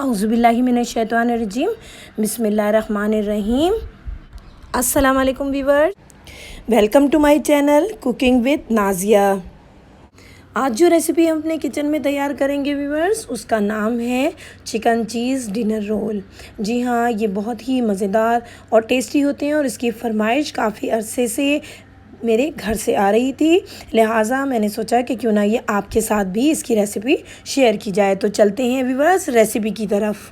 औज़ुबिल्लाहि मिनश्शैतानिर्रजीम बिस्मिल्लाहिर्रहमानिर्रहीम। अस्सलाम वालेकुम viewer, welcome to my channel cooking with Nazia. आज जो रेसिपी हम अपने किचन में तैयार करेंगे वीवर्स, उसका नाम है चिकन चीज़ डिनर रोल। जी हाँ, ये बहुत ही मज़ेदार और टेस्टी होते हैं और इसकी फरमाइश काफ़ी अरसे से मेरे घर से आ रही थी, लिहाजा मैंने सोचा कि क्यों ना ये आपके साथ भी इसकी रेसिपी शेयर की जाए। तो चलते हैं वीवर्स रेसिपी की तरफ।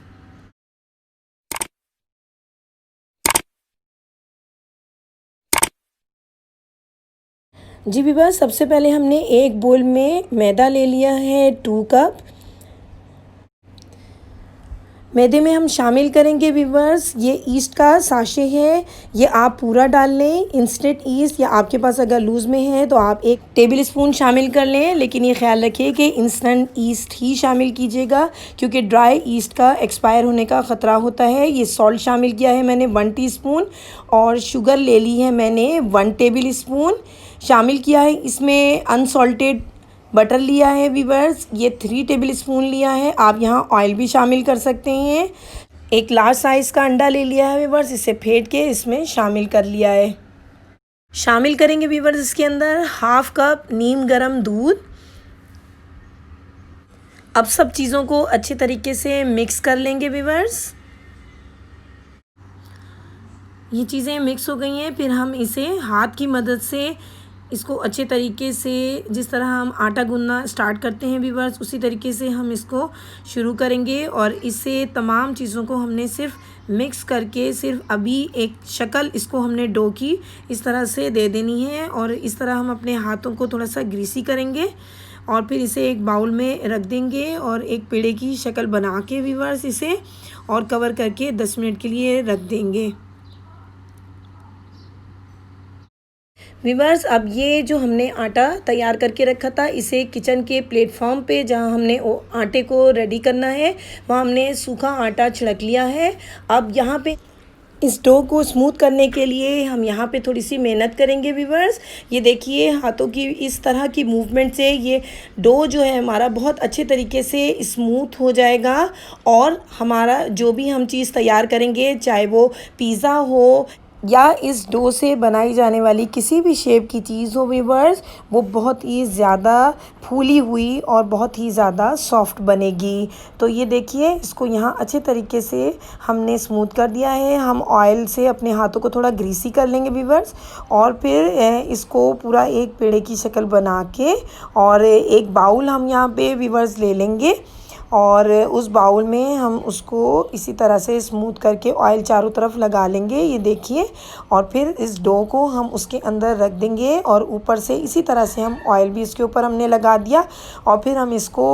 जी वीवर्स, सबसे पहले हमने एक बोल में मैदा ले लिया है 2 कप। मैदे में हम शामिल करेंगे वीवर्स ये ईस्ट का साशे है, ये आप पूरा डाल लें। इंस्टेंट ईस्ट या आपके पास अगर लूज़ में है तो आप 1 टेबल स्पून शामिल कर लें, लेकिन ये ख्याल रखिए कि इंस्टेंट ईस्ट ही शामिल कीजिएगा क्योंकि ड्राई ईस्ट का एक्सपायर होने का ख़तरा होता है। ये सॉल्ट शामिल किया है मैंने 1 टीस्पून और शुगर ले ली है मैंने 1 टेबल स्पून शामिल किया है। इसमें अनसॉल्टेड बटर लिया है वीवर्स, ये 3 टेबल स्पून लिया है। आप यहाँ ऑयल भी शामिल कर सकते हैं। एक लार्ज साइज़ का अंडा ले लिया है वीवर्स, इसे फेंट के इसमें शामिल कर लिया है। शामिल करेंगे वीवर्स इसके अंदर 1/2 कप नीम गर्म दूध। अब सब चीज़ों को अच्छे तरीके से मिक्स कर लेंगे वीवर्स। ये चीज़ें मिक्स हो गई हैं, फिर हम इसे हाथ की मदद से इसको अच्छे तरीके से, जिस तरह हम आटा गूंदना स्टार्ट करते हैं वीवर्स, उसी तरीके से हम इसको शुरू करेंगे। और इससे तमाम चीज़ों को हमने सिर्फ मिक्स करके सिर्फ अभी एक शक्ल इसको हमने डो की इस तरह से दे देनी है। और इस तरह हम अपने हाथों को थोड़ा सा ग्रीसी करेंगे और फिर इसे एक बाउल में रख देंगे और एक पेड़े की शक्ल बना के वीवर्स इसे और कवर करके 10 मिनट के लिए रख देंगे। वीवर्स, अब ये जो हमने आटा तैयार करके रखा था, इसे किचन के प्लेटफॉर्म पे जहाँ हमने आटे को रेडी करना है वहाँ हमने सूखा आटा छिड़क लिया है। अब यहाँ पे इस डो को स्मूथ करने के लिए हम यहाँ पे थोड़ी सी मेहनत करेंगे वीवर्स। ये देखिए, हाथों की इस तरह की मूवमेंट से ये डो जो है हमारा बहुत अच्छे तरीके से स्मूथ हो जाएगा। और हमारा जो भी हम चीज़ तैयार करेंगे, चाहे वो पिज़्ज़ा हो या इस डो से बनाई जाने वाली किसी भी शेप की चीज़ हो वीवर्स, वो बहुत ही ज़्यादा फूली हुई और बहुत ही ज़्यादा सॉफ्ट बनेगी। तो ये देखिए, इसको यहाँ अच्छे तरीके से हमने स्मूथ कर दिया है। हम ऑयल से अपने हाथों को थोड़ा ग्रीसी कर लेंगे वीवर्स और फिर इसको पूरा एक पेड़े की शक्ल बना के और एक बाउल हम यहाँ पे वीवर्स ले लेंगे और उस बाउल में हम उसको इसी तरह से स्मूथ करके ऑयल चारों तरफ लगा लेंगे। ये देखिए, और फिर इस डो को हम उसके अंदर रख देंगे और ऊपर से इसी तरह से हम ऑयल भी इसके ऊपर हमने लगा दिया। और फिर हम इसको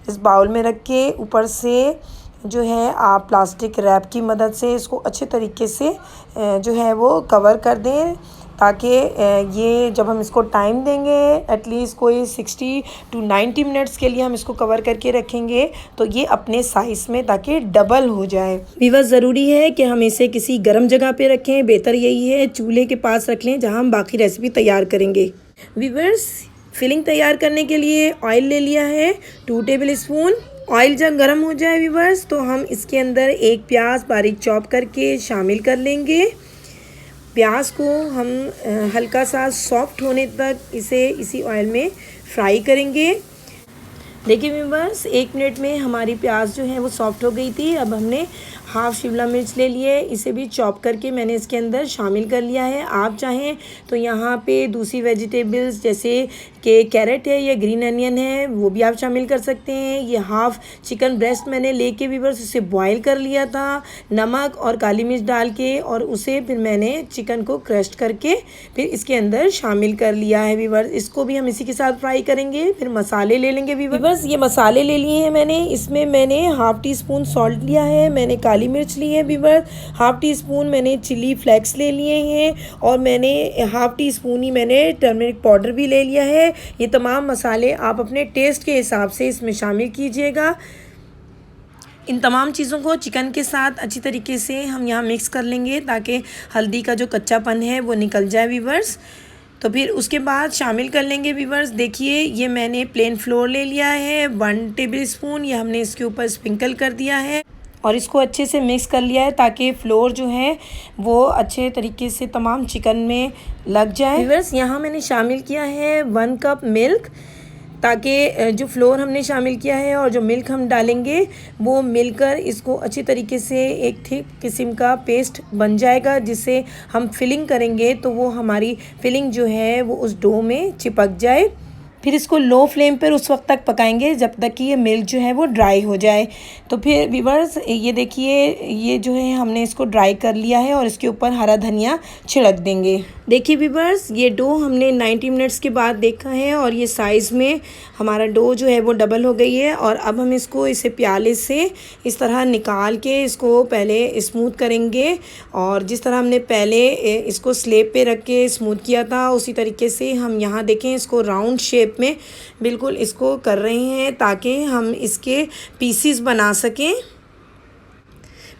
इस बाउल में रख के ऊपर से जो है आप प्लास्टिक रैप की मदद से इसको अच्छे तरीके से जो है वो कवर कर दें, ताकि ये जब हम इसको टाइम देंगे एटलीस्ट कोई 60 to 90 मिनट्स के लिए हम इसको कवर करके रखेंगे तो ये अपने साइज़ में ताकि डबल हो जाए। वीवर्स, ज़रूरी है कि हम इसे किसी गर्म जगह पे रखें। बेहतर यही है चूल्हे के पास रख लें जहाँ हम बाकी रेसिपी तैयार करेंगे। वीवर्स, फिलिंग तैयार करने के लिए ऑयल ले लिया है 2 टेबल स्पून। ऑयल जब गर्म हो जाए वीवर्स तो हम इसके अंदर एक प्याज बारीक चॉप करके शामिल कर लेंगे। प्याज को हम हल्का सा सॉफ्ट होने तक इसे इसी ऑयल में फ्राई करेंगे। देखिए वीवर्स, 1 मिनट में हमारी प्याज जो है वो सॉफ्ट हो गई थी। अब हमने 1/2 शिमला मिर्च ले लिए, इसे भी चॉप करके मैंने इसके अंदर शामिल कर लिया है। आप चाहें तो यहाँ पे दूसरी वेजिटेबल्स जैसे कि कैरेट है या ग्रीन अनियन है वो भी आप शामिल कर सकते हैं। ये 1/2 चिकन ब्रेस्ट मैंने लेके वीवर्स उसे बॉईल कर लिया था नमक और काली मिर्च डाल के, और उसे फिर मैंने चिकन को क्रश करके फिर इसके अंदर शामिल कर लिया है वीवर्स। इसको भी हम इसी के साथ फ्राई करेंगे। फिर मसाले ले लेंगे वीवर्स, ये मसाले ले लिए हैं मैंने। इसमें मैंने 1/2 टीस्पून सॉल्ट लिया है, मैंने काली मिर्च ली है वीवर्स, 1/2 टीस्पून मैंने चिली फ्लेक्स ले लिए हैं और मैंने 1/2 टीस्पून ही मैंने टर्मरिक पाउडर भी ले लिया है। ये तमाम मसाले आप अपने टेस्ट के हिसाब से इसमें शामिल कीजिएगा। इन तमाम चीज़ों को चिकन के साथ अच्छी तरीके से हम यहाँ मिक्स कर लेंगे ताकि हल्दी का जो कच्चापन है वो निकल जाए वीवर्स। तो फिर उसके बाद शामिल कर लेंगे व्यूअर्स। देखिए ये मैंने प्लेन फ्लोर ले लिया है, 1 टेबल स्पून, ये हमने इसके ऊपर स्प्रिंकल कर दिया है और इसको अच्छे से मिक्स कर लिया है ताकि फ्लोर जो है वो अच्छे तरीके से तमाम चिकन में लग जाए। व्यूअर्स यहाँ मैंने शामिल किया है 1 कप मिल्क, ताकि जो फ्लोर हमने शामिल किया है और जो मिल्क हम डालेंगे वो मिलकर इसको अच्छी तरीके से एक थिक किस्म का पेस्ट बन जाएगा, जिससे हम फिलिंग करेंगे तो वो हमारी फिलिंग जो है वो उस डो में चिपक जाए। फिर इसको लो फ्लेम पर उस वक्त तक पकाएंगे जब तक कि ये मिल्क जो है वो ड्राई हो जाए। तो फिर व्यूअर्स ये देखिए ये जो है हमने इसको ड्राई कर लिया है और इसके ऊपर हरा धनिया छिड़क देंगे। देखिए व्यूअर्स ये डो हमने 90 मिनट्स के बाद देखा है और ये साइज़ में हमारा डो जो है वो डबल हो गई है। और अब हम इसको इसे प्याले से इस तरह निकाल के इसको पहले स्मूथ करेंगे और जिस तरह हमने पहले इसको स्लेब पे रख के स्मूथ किया था उसी तरीके से हम यहाँ देखें इसको राउंड शेप में बिल्कुल इसको कर रहे हैं ताकि हम इसके पीसीस बना सकें।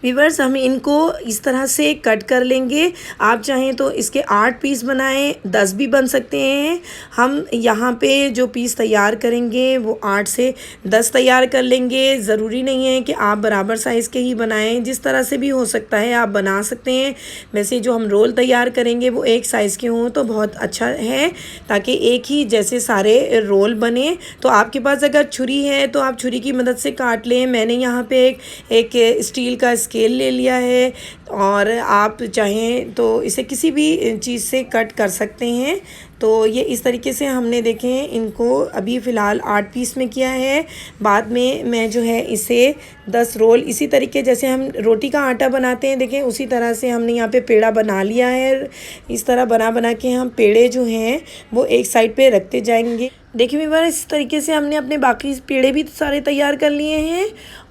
व्यूअर्स हम इनको इस तरह से कट कर लेंगे। आप चाहें तो इसके 8 पीस बनाएं, 10 भी बन सकते हैं। हम यहाँ पे जो पीस तैयार करेंगे वो 8 से 10 तैयार कर लेंगे। ज़रूरी नहीं है कि आप बराबर साइज़ के ही बनाएं, जिस तरह से भी हो सकता है आप बना सकते हैं। वैसे जो हम रोल तैयार करेंगे वो एक साइज़ के हों तो बहुत अच्छा है, ताकि एक ही जैसे सारे रोल बने। तो आपके पास अगर छुरी है तो आप छुरी की मदद से काट लें। मैंने यहाँ पे एक स्टील का स्केल ले लिया है और आप चाहें तो इसे किसी भी चीज़ से कट कर सकते हैं। तो ये इस तरीके से हमने देखें इनको अभी फ़िलहाल 8 पीस में किया है। बाद में मैं जो है इसे 10 रोल इसी तरीके जैसे हम रोटी का आटा बनाते हैं, देखें उसी तरह से हमने यहाँ पे पेड़ा बना लिया है। इस तरह बना के हम पेड़े जो हैं वो एक साइड पे रखते जाएंगे। देखिए व्यूअर्स इस तरीके से हमने अपने बाकी पेड़े भी सारे तैयार कर लिए हैं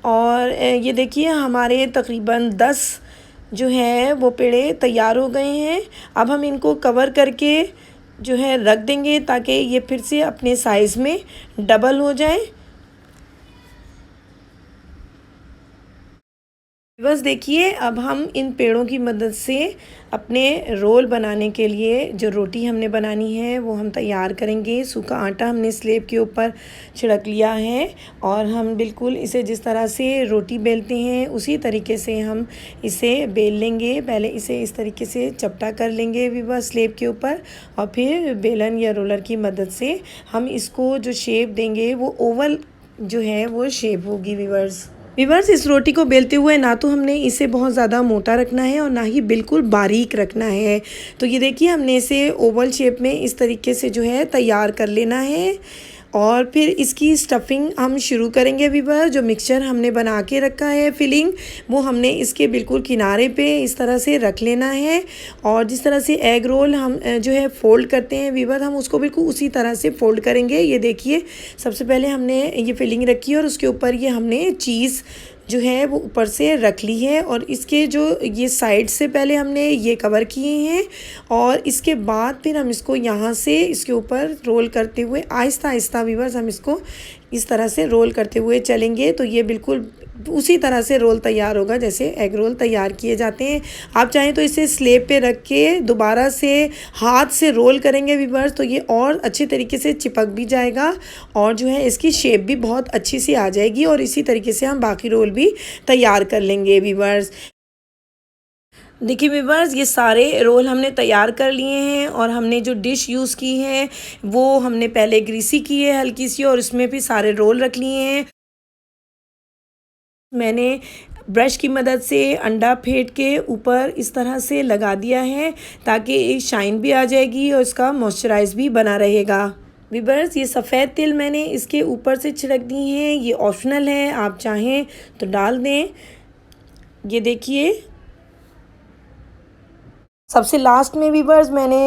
और ये देखिए हमारे तकरीबन 10 जो है वो पेड़े तैयार हो गए हैं। अब हम इनको कवर करके जो है रख देंगे ताकि ये फिर से अपने साइज़ में डबल हो जाए। बस देखिए अब हम इन पेड़ों की मदद से अपने रोल बनाने के लिए जो रोटी हमने बनानी है वो हम तैयार करेंगे। सूखा आटा हमने स्लेब के ऊपर छिड़क लिया है और हम बिल्कुल इसे जिस तरह से रोटी बेलते हैं उसी तरीके से हम इसे बेल लेंगे। पहले इसे इस तरीके से चपटा कर लेंगे व्यूअर्स स्लेब के ऊपर और फिर बेलन या रोलर की मदद से हम इसको जो शेप देंगे वो ओवल जो है वो शेप होगी। व्यूअर्स इस रोटी को बेलते हुए ना तो हमने इसे बहुत ज़्यादा मोटा रखना है और ना ही बिल्कुल बारीक रखना है। तो ये देखिए हमने इसे ओवल शेप में इस तरीके से जो है तैयार कर लेना है और फिर इसकी स्टफिंग हम शुरू करेंगे। व्यूअर्स जो मिक्सचर हमने बना के रखा है फिलिंग वो हमने इसके बिल्कुल किनारे पे इस तरह से रख लेना है और जिस तरह से एग रोल हम जो है फ़ोल्ड करते हैं व्यूअर्स हम उसको बिल्कुल उसी तरह से फ़ोल्ड करेंगे। ये देखिए सबसे पहले हमने ये फिलिंग रखी और उसके ऊपर ये हमने चीज़ जो है वो ऊपर से रख ली है और इसके जो ये साइड से पहले हमने ये कवर किए हैं और इसके बाद फिर हम इसको यहाँ से इसके ऊपर रोल करते हुए आहिस्ता आहिस्ता व्यूअर्स हम इसको इस तरह से रोल करते हुए चलेंगे। तो ये बिल्कुल उसी तरह से रोल तैयार होगा जैसे एग रोल तैयार किए जाते हैं। आप चाहें तो इसे स्लेब पे रख के दोबारा से हाथ से रोल करेंगे व्यूअर्स तो ये और अच्छे तरीके से चिपक भी जाएगा और जो है इसकी शेप भी बहुत अच्छी सी आ जाएगी और इसी तरीके से हम बाकी रोल भी तैयार कर लेंगे व्यूअर्स। देखिए व्यूअर्स ये सारे रोल हमने तैयार कर लिए हैं और हमने जो डिश यूज़ की है वो हमने पहले ग्रीसी की है हल्की सी और उसमें भी सारे रोल रख लिए हैं। मैंने ब्रश की मदद से अंडा फेंट के ऊपर इस तरह से लगा दिया है ताकि शाइन भी आ जाएगी और इसका मॉइस्चराइज भी बना रहेगा। व्यूअर्स ये सफ़ेद तिल मैंने इसके ऊपर से छिड़क दी हैं, ये ऑप्शनल है, आप चाहें तो डाल दें। ये देखिए सबसे लास्ट में व्यूअर्स मैंने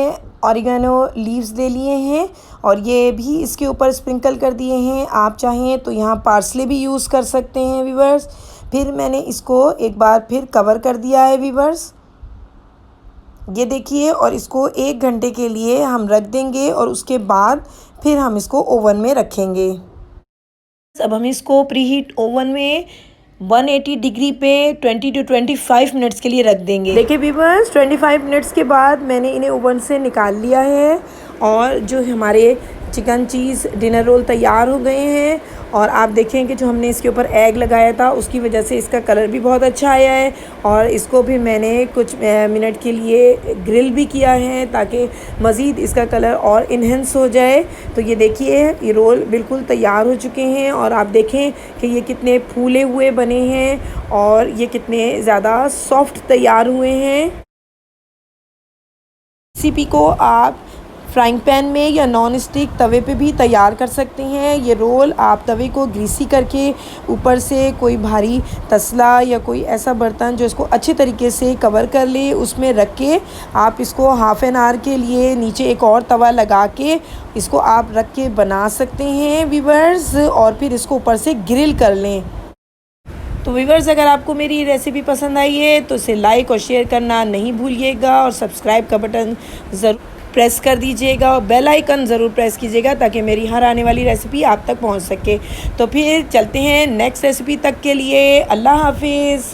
ऑरिगेनो लीव्स ले लिए हैं और ये भी इसके ऊपर स्प्रिंकल कर दिए हैं। आप चाहें तो यहाँ पार्सले भी यूज़ कर सकते हैं व्यूअर्स। फिर मैंने इसको एक बार फिर कवर कर दिया है व्यूअर्स, ये देखिए, और इसको 1 घंटे के लिए हम रख देंगे और उसके बाद फिर हम इसको ओवन में रखेंगे। अब हम इसको प्रीहीट ओवन में 180 डिग्री पे 20 to 25 मिनट्स के लिए रख देंगे। देखिए व्यूअर्स 25 मिनट्स के बाद मैंने इन्हें ओवन से निकाल लिया है और जो हमारे चिकन चीज़ डिनर रोल तैयार हो गए हैं। और आप देखें कि जो हमने इसके ऊपर एग लगाया था उसकी वजह से इसका कलर भी बहुत अच्छा आया है। और इसको भी मैंने कुछ मिनट के लिए ग्रिल भी किया है ताकि मज़ीद इसका कलर और इन्हेंस हो जाए। तो ये देखिए ये रोल बिल्कुल तैयार हो चुके हैं और आप देखें कि ये कितने फूले हुए बने हैं और ये कितने ज़्यादा सॉफ्ट तैयार हुए हैं। रेसिपी को आप फ्राइंग पैन में या नॉन स्टिक तवे पे भी तैयार कर सकते हैं। ये रोल आप तवे को ग्रीसी करके ऊपर से कोई भारी तसला या कोई ऐसा बर्तन जो इसको अच्छे तरीके से कवर कर ले उसमें रख के आप इसको हाफ़ एन आवर के लिए नीचे एक और तवा लगा के इसको आप रख के बना सकते हैं व्यूअर्स, और फिर इसको ऊपर से ग्रिल कर लें। तो व्यूअर्स, अगर आपको मेरी रेसिपी पसंद आई है तो इसे लाइक और शेयर करना नहीं भूलिएगा और सब्सक्राइब का बटन ज़रूर प्रेस कर दीजिएगा और बेल आइकन ज़रूर प्रेस कीजिएगा ताकि मेरी हर आने वाली रेसिपी आप तक पहुंच सके। तो फिर चलते हैं नेक्स्ट रेसिपी तक के लिए। अल्लाह हाफिज़।